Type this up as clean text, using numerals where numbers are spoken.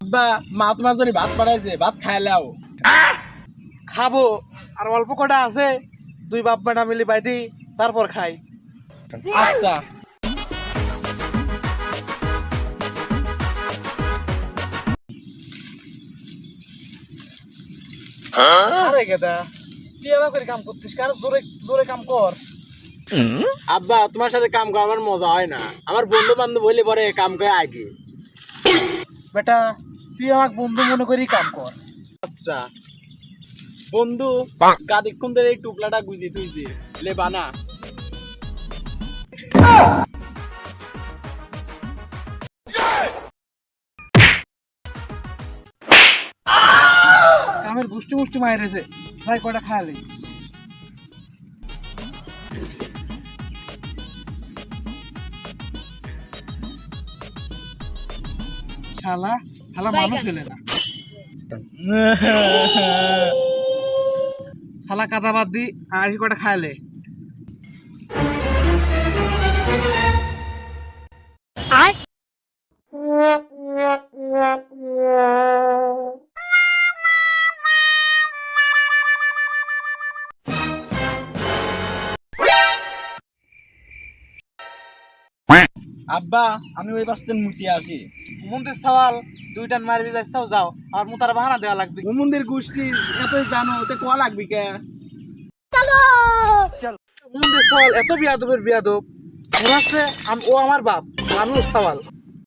আব্বা মা তোমার জন্য ভাত পাঠাইছে, ভাত খাইলাও। খাবো আর অল্প কটা আছে, দুই বাপ বেটা মিলি বাইদি তারপর খাই। আচ্ছা। আরে গেদা তুই এবার করে কাম করতিস, কার জোরে জোরে কাম কর। আব্বা তোমার সাথে কাম করা আমার মজা হয় না, আমার বন্ধু বান্ধব হইলে পরে কাম করে আগে। বেটা তুই আমাকে বন্ধু মনে করি কাম কর। আচ্ছা বন্ধু, কাদিক্ষণ ধরে এই টুকলাটা গুজি তুইছে লে বানা। কামের গুষ্টি মুষ্টি মাইরেছে, ভাই কটা খায়ালি। শালা শালা মানুষ হইলে না, শালা কাদা বাদ দি আর কটা খায়ালে। আব্বা আমি ওই পাশে মুতি আসি। মন্দির সওয়াল দুইটান মারবি যাইছাও যাও, আর মুতার বাহানা দেওয়া লাগবে। মন্দির গোষ্ঠী এতই জানো, ওতে কোয়া লাগবি কে? মন্দির সওয়াল এত বিয়াদবের বিয়াদব, মনে হচ্ছে ও আমার বাপ, আমি সওয়াল।